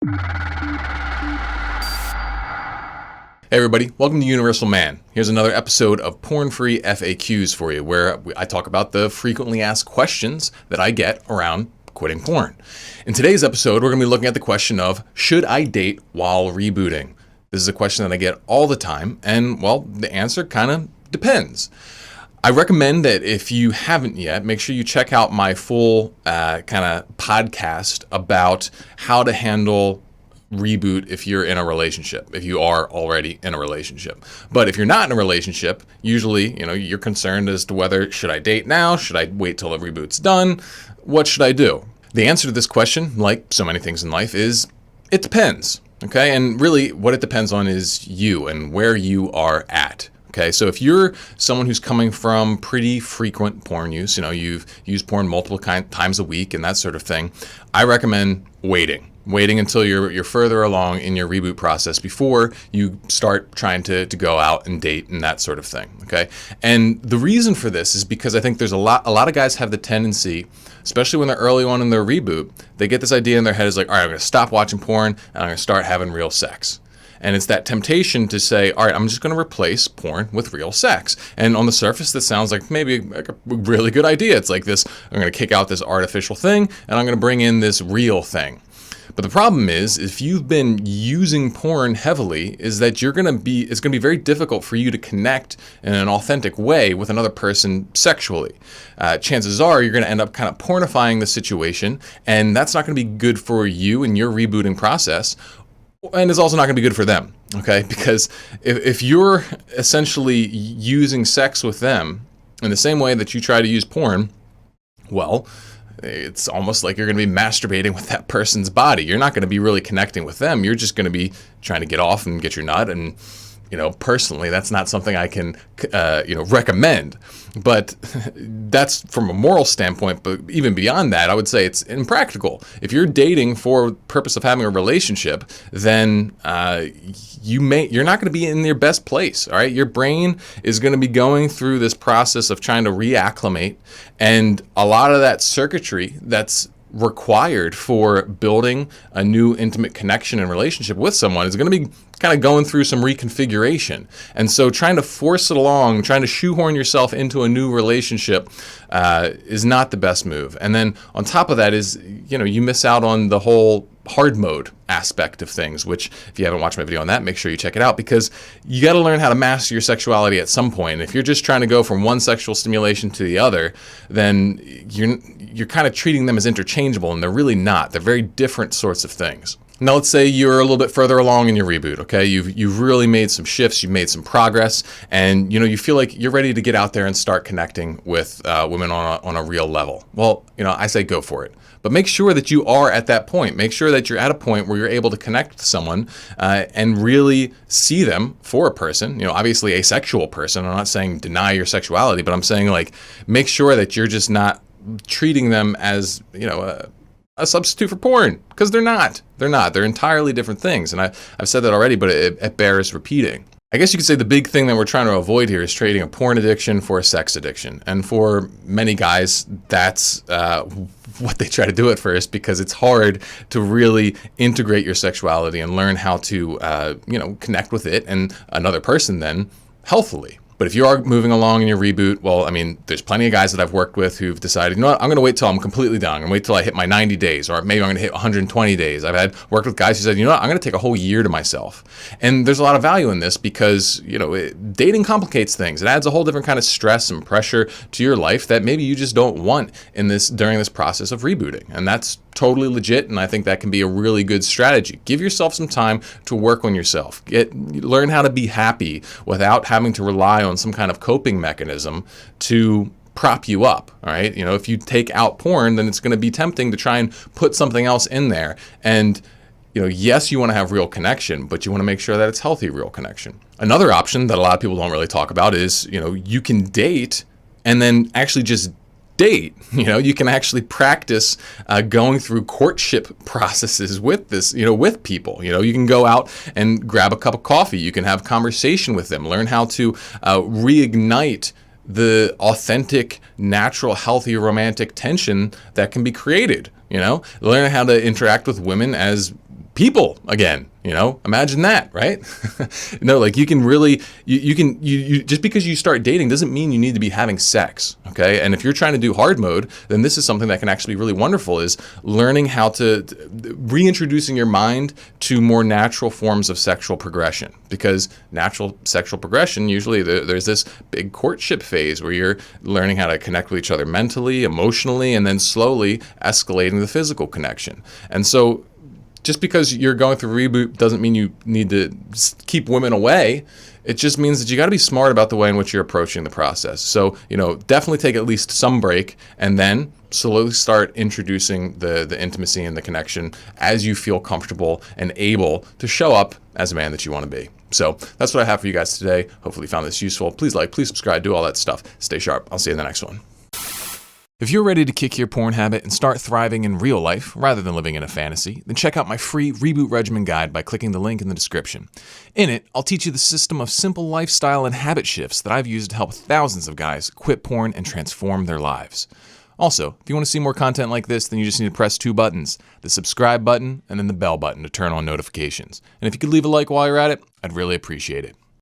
Hey everybody, welcome to Universal Man. Here's another episode of Porn-Free FAQs for you, where I talk about the frequently asked questions that I get around quitting porn. In today's episode, we're going to be looking at the question of, should I date while rebooting? This is a question that I get all the time, and well, the answer kind of depends. I recommend that if you haven't yet, make sure you check out my full kind of podcast about how to handle reboot if you're in a relationship, if you are already in a relationship. But if you're not in a relationship, usually, you're concerned as to whether, should I date now? Should I wait till the reboot's done? What should I do? The answer to this question, like so many things in life, is it depends. Okay? And really what it depends on is you and where you are at. Okay, so if you're someone who's coming from pretty frequent porn use, you've used porn multiple times a week and that sort of thing, I recommend waiting until you're further along in your reboot process before you start trying to go out and date and that sort of thing. Okay, and the reason for this is because I think there's a lot of guys have the tendency, especially when they're early on in their reboot, they get this idea in their head is like, all right, I'm going to stop watching porn and I'm going to start having real sex. And it's that temptation to say, all right, I'm just going to replace porn with real sex. And on the surface, that sounds like maybe like a really good idea. It's like this, I'm going to kick out this artificial thing and I'm going to bring in this real thing. But the problem is, if you've been using porn heavily, is that it's going to be very difficult for you to connect in an authentic way with another person sexually. Chances are you're going to end up kind of pornifying the situation, and that's not going to be good for you in your rebooting process. And it's also not going to be good for them, okay? Because if you're essentially using sex with them in the same way that you try to use porn, well, it's almost like you're going to be masturbating with that person's body. You're not going to be really connecting with them. You're just going to be trying to get off and get your nut. And, personally, that's not something I can, recommend. But that's from a moral standpoint. But even beyond that, I would say it's impractical. If you're dating for the purpose of having a relationship, then you're not going to be in your best place. All right, your brain is going to be going through this process of trying to reacclimate, and a lot of that circuitry that's required for building a new intimate connection and relationship with someone is going to be kind of going through some reconfiguration. And so trying to force it along, trying to shoehorn yourself into a new relationship is not the best move. And then on top of that is, you miss out on the whole hard mode aspect of things, which if you haven't watched my video on that, make sure you check it out, because you got to learn how to master your sexuality at some point. And if you're just trying to go from one sexual stimulation to the other, then you're kind of treating them as interchangeable, and they're really not. They're very different sorts of things. Now, let's say you're a little bit further along in your reboot, okay? You've really made some shifts, you've made some progress, and you feel like you're ready to get out there and start connecting with women on a real level. Well, I say go for it. But make sure that you are at that point. Make sure that you're at a point where you're able to connect with someone and really see them for a person, obviously a sexual person. I'm not saying deny your sexuality, but I'm saying make sure that you're just not treating them as, a substitute for porn, because they're not. They're entirely different things. And I've said that already, but it bears repeating. I guess you could say the big thing that we're trying to avoid here is trading a porn addiction for a sex addiction. And for many guys, that's what they try to do at first, because it's hard to really integrate your sexuality and learn how to, connect with it and another person then healthily. But if you are moving along in your reboot, well, there's plenty of guys that I've worked with who've decided, I'm going to wait till I'm completely done. I'm going to wait till I hit my 90 days, or maybe I'm going to hit 120 days. I've worked with guys who said, I'm going to take a whole year to myself. And there's a lot of value in this because, dating complicates things. It adds a whole different kind of stress and pressure to your life that maybe you just don't want during this process of rebooting. And that's totally legit, and I think that can be a really good strategy. Give yourself some time to work on yourself. Learn how to be happy without having to rely on some kind of coping mechanism to prop you up. All right, if you take out porn, then it's going to be tempting to try and put something else in there. And yes, you want to have real connection, but you want to make sure that it's healthy real connection. Another option that a lot of people don't really talk about is, you can date and then actually just date. You can actually practice going through courtship processes with this, with people. You can go out and grab a cup of coffee. You can have conversation with them, learn how to reignite the authentic, natural, healthy, romantic tension that can be created. Learn how to interact with women as people again. Imagine that, right? No, like you can really, you just because you start dating doesn't mean you need to be having sex, okay? And if you're trying to do hard mode, then this is something that can actually be really wonderful, is learning how to reintroducing your mind to more natural forms of sexual progression. Because natural sexual progression, usually there's this big courtship phase where you're learning how to connect with each other mentally, emotionally, and then slowly escalating the physical connection. And so just because you're going through reboot doesn't mean you need to keep women away. It just means that you got to be smart about the way in which you're approaching the process. So, definitely take at least some break and then slowly start introducing the intimacy and the connection as you feel comfortable and able to show up as a man that you want to be. So that's what I have for you guys today. Hopefully you found this useful. Please like, please subscribe, do all that stuff. Stay sharp. I'll see you in the next one. If you're ready to kick your porn habit and start thriving in real life rather than living in a fantasy, then check out my free Reboot Regimen Guide by clicking the link in the description. In it, I'll teach you the system of simple lifestyle and habit shifts that I've used to help thousands of guys quit porn and transform their lives. Also, if you want to see more content like this, then you just need to press 2 buttons, the subscribe button and then the bell button to turn on notifications. And if you could leave a like while you're at it, I'd really appreciate it.